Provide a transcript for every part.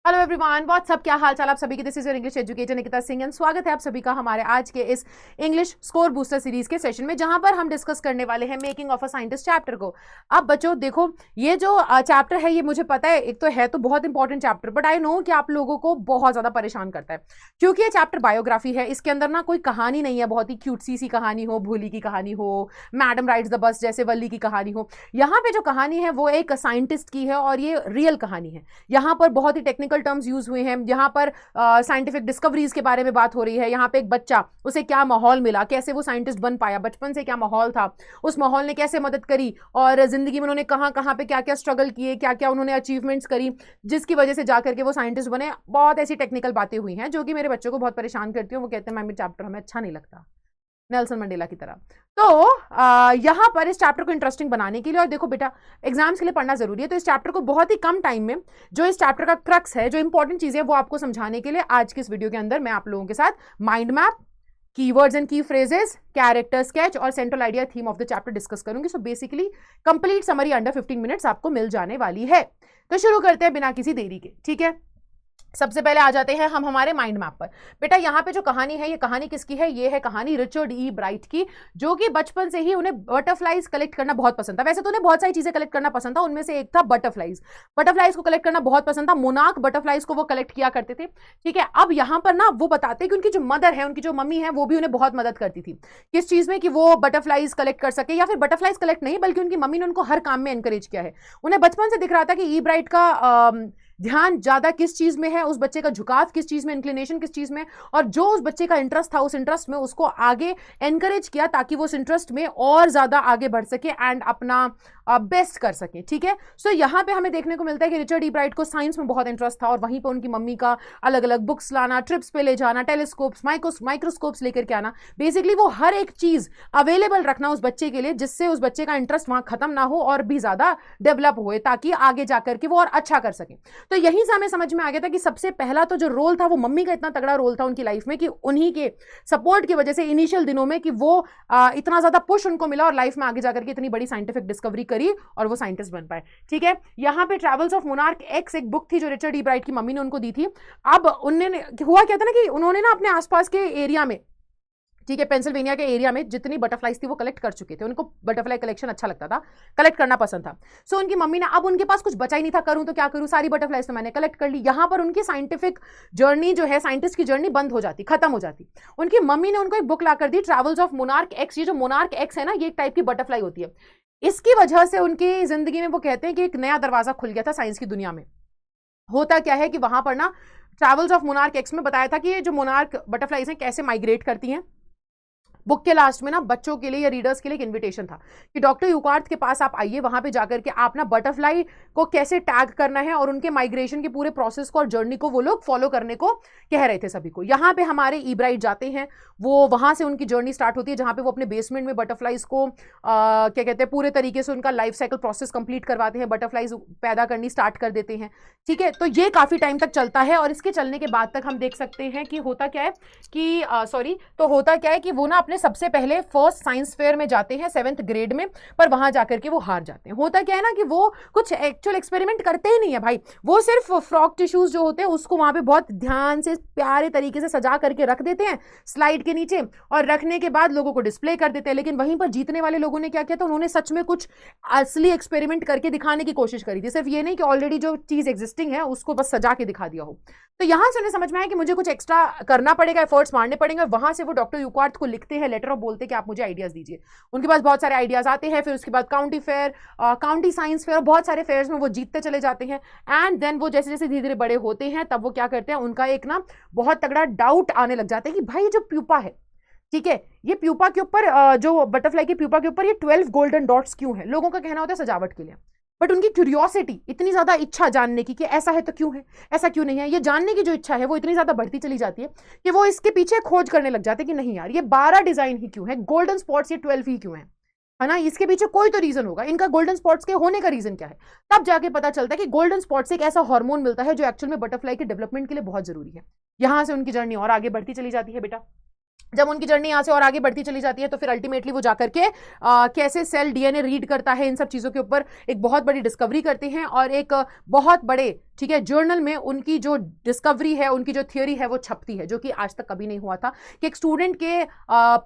Hello everyone, WhatsApp, क्या हाल चाल आप सभी के। This is your English educator Nikita Singh and स्वागत है आप सभी का हमारे आज के इस इंग्लिश स्कोर बूस्टर सीरीज के सेशन में, जहां पर हम डिस्कस करने वाले हैं making of a scientist chapter को। अब बच्चों देखो, ये जो चैप्टर है ये मुझे पता है एक तो है तो बहुत important chapter, but I know कि आप लोगों को बहुत ज्यादा परेशान करता है क्योंकि ये चैप्टर बायोग्राफी है। इसके अंदर ना कोई कहानी नहीं है, बहुत ही क्यूटसी सी कहानी हो, भूली की कहानी हो, मैडम राइड्स द बस जैसे वल्ली की कहानी हो। यहाँ पे जो कहानी है वो एक साइंटिस्ट की है और ये रियल कहानी है। यहाँ पर बहुत ही टेक्निकल टर्म्स यूज हुए हैं। यहाँ पर साइंटिफिक डिस्कवरीज के बारे में बात हो रही है। यहाँ पे एक बच्चा, उसे क्या माहौल मिला, कैसे वो साइंटिस्ट बन पाया, बचपन से क्या माहौल था, उस माहौल ने कैसे मदद करी और जिंदगी में उन्होंने कहाँ कहाँ पे क्या क्या स्ट्रगल किए, क्या क्या उन्होंने अचीवमेंट्स करी जिसकी वजह से जाकर के वो साइंटिस्ट बने। बहुत ऐसी टेक्निकल बातें हुई हैं जो कि मेरे बच्चों को बहुत परेशान करती हैं। वो कहते हैं मैम ये चैप्टर हमें अच्छा नहीं लगता, नेल्सन मंडेला की तरह। तो यहाँ पर इस चैप्टर को इंटरेस्टिंग बनाने के लिए, और देखो बेटा एग्जाम्स के लिए पढ़ना जरूरी है, तो इस चैप्टर को बहुत ही कम टाइम में जो इस चैप्टर का क्रक्स है, जो इंपॉर्टेंट चीज है, वो आपको समझाने के लिए आज के इस वीडियो के अंदर मैं आप लोगों के साथ mind map, keywords and key phrases, character sketch और central idea theme of the chapter discuss करूंगी। So basically complete summary under 15 minutes आपको मिल जाने वाली है। तो शुरू करते हैं बिना किसी देरी के, ठीक है। सबसे पहले आ जाते हैं हम हमारे माइंड मैप पर। बेटा यहाँ पे जो कहानी है, ये कहानी किसकी है? ये है कहानी रिचर्ड ई ब्राइट की, जो कि बचपन से ही उन्हें बटरफ्लाइज कलेक्ट करना बहुत पसंद था। वैसे तो उन्हें बहुत सारी चीजें कलेक्ट करना पसंद था, उनमें से एक था बटरफ्लाइज। बटरफ्लाइज को कलेक्ट करना बहुत पसंद था, मोनार्क बटरफ्लाइज को वो कलेक्ट किया करते थे, ठीक है। अब यहाँ पर ना वो बताते हैं कि उनकी जो मदर है, उनकी जो मम्मी है, वो भी उन्हें बहुत मदद करती थी किस चीज में, कि वो बटरफ्लाइज कलेक्ट कर सके, या फिर बटरफ्लाइज कलेक्ट नहीं बल्कि उनकी मम्मी ने उनको हर काम में एनकरेज किया है। उन्हें बचपन से दिख रहा था कि ई ब्राइट का ध्यान ज्यादा किस चीज में है, उस बच्चे का झुकाव किस चीज में, इंक्लिनेशन किस चीज में, और जो उस बच्चे का इंटरेस्ट था उस इंटरेस्ट में उसको आगे एनकरेज किया ताकि वो उस इंटरेस्ट में और ज्यादा आगे बढ़ सके एंड अपना बेस्ट कर सके, ठीक है। सो यहाँ पे हमें देखने को मिलता है कि रिचर्ड ई ब्राइट को साइंस में बहुत इंटरेस्ट था और वहीं पर उनकी मम्मी का अलग अलग बुक्स लाना, ट्रिप्स पे ले जाना, टेलीस्कोप्स, माइक्रोस्कोप्स लेकर के आना, बेसिकली वो हर एक चीज अवेलेबल रखना उस बच्चे के लिए जिससे उस बच्चे का इंटरेस्ट वहां खत्म ना हो और भी ज्यादा डेवलप हुए, ताकि आगे जाकर के वो और अच्छा कर सके। तो यहीं से हमें समझ में आ गया था कि सबसे पहला तो जो रोल था वो मम्मी का इतना तगड़ा रोल था उनकी लाइफ में कि उन्हीं के सपोर्ट की वजह से इनिशियल दिनों में कि वो इतना ज्यादा पुश उनको मिला और लाइफ में आगे जाकर के इतनी बड़ी साइंटिफिक डिस्कवरी करी और वो साइंटिस्ट बन पाए, ठीक है। यहाँ पे ट्रैवल्स ऑफ मोनार्क एक्स एक बुक थी जो रिचर्ड ई ब्राइट की मम्मी ने उनको दी थी। अब उन्होंने हुआ क्या था ना कि उन्होंने ना अपने आसपास के एरिया में, ठीक है, पेंसिल्वेनिया के एरिया में जितनी बटरफ्लाइज थी वो कलेक्ट कर चुके थे। उनको बटरफ्लाई कलेक्शन अच्छा लगता था, कलेक्ट करना पसंद था। सो उनकी मम्मी ने, अब उनके पास कुछ बचा ही नहीं था, करूं तो क्या करूं, सारी बटरफ्लाइज तो मैंने कलेक्ट कर ली। यहां पर उनकी साइंटिफिक जर्नी जो है, साइंटिस्ट की जर्नी बंद हो जाती, खत्म हो जाती। उनकी मम्मी ने उनको एक बुक ला कर दी, ट्रैवल्स ऑफ मोनार्क एक्स। ये जो मोनार्क एक्स है ना, ये एक टाइप की बटरफ्लाई होती है। इसकी वजह से उनकी जिंदगी में वो कहते हैं कि एक नया दरवाजा खुल गया था साइंस की दुनिया में। होता क्या है कि वहां पर ना ट्रैवल्स ऑफ मोनार्क एक्स में बताया था कि ये जो मोनार्क बटरफ्लाइज हैं कैसे माइग्रेट करती हैं। बुक के लास्ट में ना बच्चों के लिए या रीडर्स के लिए एक इनविटेशन था कि डॉक्टर यूकार्थ के पास आप आइए, वहां पे जाकर के आप ना बटरफ्लाई को कैसे टैग करना है और उनके माइग्रेशन के पूरे प्रोसेस को और जर्नी को वो लोग फॉलो करने को कह रहे थे सभी को। यहाँ पे हमारे ई ब्राइट जाते हैं, वो वहां से उनकी जर्नी स्टार्ट होती है जहां पे वो अपने बेसमेंट में बटरफ्लाइज को क्या कहते हैं, पूरे तरीके से उनका लाइफ साइकिल प्रोसेस कंप्लीट करवाते हैं, बटरफ्लाइज पैदा करनी स्टार्ट कर देते हैं, ठीक है। तो ये काफी टाइम तक चलता है और इसके चलने के बाद तक हम देख सकते हैं कि होता क्या है कि होता क्या है कि वो ना अपने सबसे पहले फर्स्ट साइंस फेयर में जाते हैं 7th ग्रेड में, पर वहां जाकर के वो हार जाते हैं। होता क्या है ना कि वो कुछ एक्चुअल एक्सपेरिमेंट करते ही नहीं है भाई, वो सिर्फ फ्रॉग टिश्यूज जो होते हैं उसको वहां पे बहुत ध्यान से प्यारे तरीके से सजा करके रख देते हैं स्लाइड के नीचे, और रखने के बाद लोगों को डिस्प्ले कर देते हैं। लेकिन वहीं पर जीतने वाले लोगों ने क्या किया था, उन्होंने सच में कुछ असली एक्सपेरिमेंट करके दिखाने की कोशिश करी थी, सिर्फ ये नहीं कि ऑलरेडी जो चीज एग्जिस्टिंग है उसको बस सजा के दिखा दिया हो। तो यहां से उन्हें समझ में आया कि मुझे कुछ एक्स्ट्रा करना पड़ेगा, एफर्ट्स मारने पड़ेंगे। वहां से वो डॉक्टर यूकार्थ को लिखते हैं लेटर और बोलते हैं कि आप मुझे आइडियाज दीजिए। उनके पास बहुत सारे आइडियाज आते हैं, फिर उसके बाद county fair, county science fair, बहुत सारे फेयर्स में वो जीतते चले जाते हैं। एंड देन वो जैसे जैसे धीरे धीरे बड़े होते हैं तब वो क्या करते हैं, उनका एक ना बहुत तगड़ा डाउट आने लग जाता है कि भाई जो प्यूपा है, ठीक है, ये प्यूपा के ऊपर, जो बटरफ्लाई की प्यूपा के ऊपर ये 12 गोल्डन डॉट्स क्यों है। लोगों का कहना होता है सजावट के लिए, बट उनकी क्यूरियोसिटी, इतनी ज्यादा इच्छा जानने की कि ऐसा है तो क्यों है, ऐसा क्यों नहीं है, ये जानने की जो इच्छा है वो इतनी ज्यादा बढ़ती चली जाती है कि वो इसके पीछे खोज करने लग जाते हैं कि नहीं यार ये 12 डिजाइन ही क्यों है, गोल्डन स्पॉट्स ये 12 ही क्यों है ना, इसके पीछे कोई तो रीजन होगा, इनका गोल्डन स्पॉट्स के होने का रीजन क्या है। तब जाके पता चलता है कि गोल्डन स्पॉट से एक ऐसा हार्मोन मिलता है जो एक्चुअल में बटरफ्लाई के डेवलपमेंट के लिए बहुत जरूरी है। यहां से उनकी जर्नी और आगे बढ़ती चली जाती है बेटा। जब उनकी जर्नी यहाँ से और आगे बढ़ती चली जाती है तो फिर अल्टीमेटली वो जाकर के कैसे सेल डीएनए रीड करता है, इन सब चीजों के ऊपर एक बहुत बड़ी डिस्कवरी करते हैं और एक बहुत बड़े, ठीक है, जर्नल में उनकी जो डिस्कवरी है, उनकी जो थियोरी है वो छपती है, जो कि आज तक कभी नहीं हुआ था कि एक स्टूडेंट के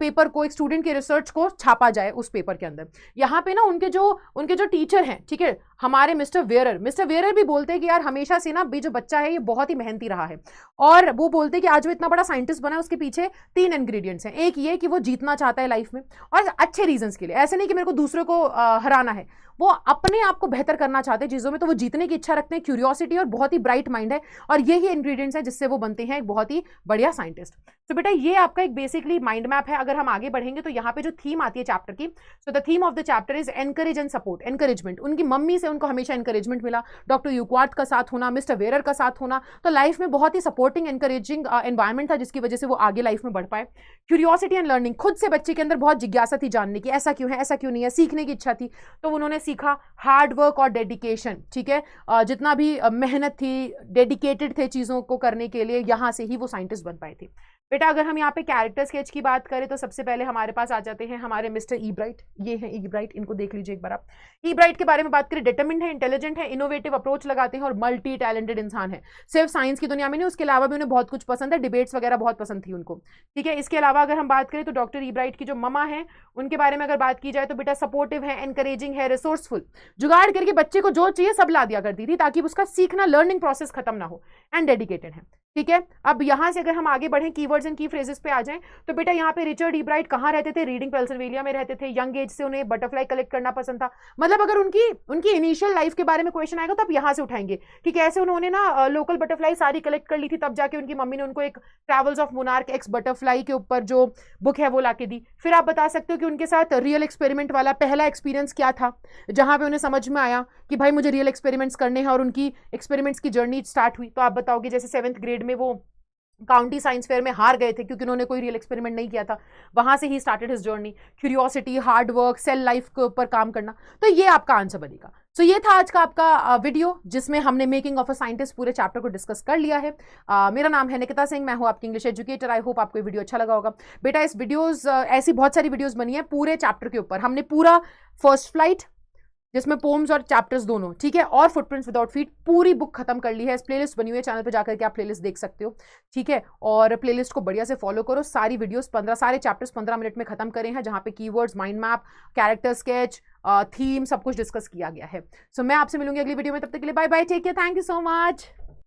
पेपर को, एक स्टूडेंट के रिसर्च को छापा जाए उस पेपर के अंदर। यहाँ पे ना उनके जो टीचर हैं, ठीक है, हमारे मिस्टर वेयर भी बोलते हैं कि यार हमेशा से ना भी जो बच्चा है ये बहुत ही मेहनती रहा है, और वो बोलते हैं कि आज वो इतना बड़ा साइंटिस्ट बना है, उसके पीछे 3 इंग्रेडिएंट्स हैं। एक ये कि वो जीतना चाहता है लाइफ में, और अच्छे रीजंस के लिए, ऐसे नहीं कि मेरे को दूसरों को हराना है, वो अपने आप को बेहतर करना चाहते हैं चीजों में, तो वो जीतने की इच्छा रखते हैं, क्यूरियोसिटी, और बहुत ही ब्राइट माइंड है, और यही इंग्रेडिएंट्स हैं जिससे वो बनते हैं एक बहुत ही बढ़िया साइंटिस्ट। तो बेटा ये आपका एक बेसिकली माइंड मैप है। अगर हम आगे बढ़ेंगे तो यहाँ पे जो थीम आती है चैप्टर की, so the theme of the chapter is encourage and support. Encouragement, उनकी मम्मी से उनको हमेशा एनकरेजमेंट मिला, डॉक्टर यूक्वार्ट का साथ होना, मिस्टर वेयर का साथ होना, तो लाइफ में बहुत ही सपोर्टिंग एनकरेजिंग एनवायरमेंट था, जिसकी वजह से वो आगे लाइफ में बढ़ पाए। क्यूरियोसिटी एंड लर्निंग, खुद से बच्चे के अंदर बहुत जिज्ञासा थी जानने की, ऐसा क्यों है, ऐसा क्यों नहीं है, सीखने की इच्छा थी, तो उन्होंने सीखा। हार्ड वर्क और डेडिकेशन, ठीक है, जितना भी मेहनत थी, डेडिकेटेड थे चीजों को करने के लिए, यहां से ही वो साइंटिस्ट बन पाए थे। बेटा अगर हम यहाँ पे कैरेक्टर स्केच की बात करें तो सबसे पहले हमारे पास आ जाते हैं हमारे मिस्टर ई ब्राइट। ये है ई ब्राइट, इनको देख लीजिए एक बार आप। ई ब्राइट के बारे में बात करें, डिटरमिन्ड है, इंटेलिजेंट है, इनोवेटिव अप्रोच लगाते हैं, और मल्टी टैलेंटेड इंसान है। सिर्फ साइंस की दुनिया में नहीं, उसके अलावा भी उन्हें बहुत कुछ पसंद है, डिबेट्स वगैरह बहुत पसंद थी उनको, ठीक है। इसके अलावा अगर हम बात करें तो डॉक्टर ई ब्राइट की जो ममा है, उनके बारे में अगर बात की जाए तो बेटा सपोर्टिव है, एनकरेजिंग है, रिसोर्सफुल, जुगाड़ करके बच्चे को जो चाहिए सब ला दिया करती थी ताकि उसका सीखना, लर्निंग प्रोसेस खत्म ना हो, एंड डेडिकेटेड है, ठीक है। अब यहां से अगर हम आगे बढ़ें, कीवर्ड्स एंड की फ्रेजेस पे आ जाएं, तो बेटा यहाँ पे रिचर्ड ई ब्राइट कहाँ रहते थे, रीडिंग पेंसिल्वेनिया में रहते थे। यंग एज से उन्हें बटरफ्लाई कलेक्ट करना पसंद था। मतलब अगर उनकी इनिशियल लाइफ के बारे में क्वेश्चन आएगा तो आप यहाँ से उठाएंगे कि कैसे उन्होंने ना लोकल बटरफ्लाई सारी कलेक्ट कर ली थी, तब जाके उनकी मम्मी ने उनको एक travels of monarch x butterfly के ऊपर जो बुक है वो ला के दी। फिर आप बता सकते हो कि उनके साथ रियल एक्सपेरिमेंट वाला पहला एक्सपीरियंस क्या था, जहां पे उन्हें समझ में आया कि भाई मुझे रियल एक्सपेरिमेंट्स करने हैं, और उनकी एक्सपेरिमेंट्स की जर्नी स्टार्ट हुई। तो आप बताओगे जैसे 7th ग्रेड में वो काउंटी साइंस फेयर में हार गए थे क्योंकि उन्होंने कोई रियल एक्सपेरिमेंट नहीं किया था, वहां से ही started his journey. Curiosity, hard work, सेल लाइफ के ऊपर काम करना, तो ये आपका आंसर बनेगा। सो ये था आज का आपका वीडियो, जिसमें हमने मेकिंग ऑफ अ साइंटिस्ट पूरे चैप्टर को डिस्कस कर लिया है। मेरा नाम है निकिता सिंह, मैं हूं आपकी इंग्लिश एजुकेटर। आई होप आपको ये वीडियो अच्छा लगा होगा। बेटा इस वीडियोज ऐसी बहुत सारी वीडियोज बनी है पूरे चैप्टर के ऊपर। हमने पूरा फर्स्ट फ्लाइट, जिसमें पोम्स और चैप्टर्स दोनों, ठीक है, और फुटप्रिंट्स विदाउट फीट, पूरी बुक खत्म कर ली है। इस प्लेलिस्ट बनी हुई है, चैनल पे जाकर के आप प्लेलिस्ट देख सकते हो, ठीक है। और प्लेलिस्ट को बढ़िया से फॉलो करो। सारी वीडियोस 15 सारे चैप्टर्स 15 मिनट में खत्म करे हैं, जहां पे keywords, mind map, character sketch, theme, सब कुछ डिस्कस किया गया है। सो मैं आपसे मिलूंगी अगली वीडियो में, तब तक के लिए bye bye, take care, thank you so much.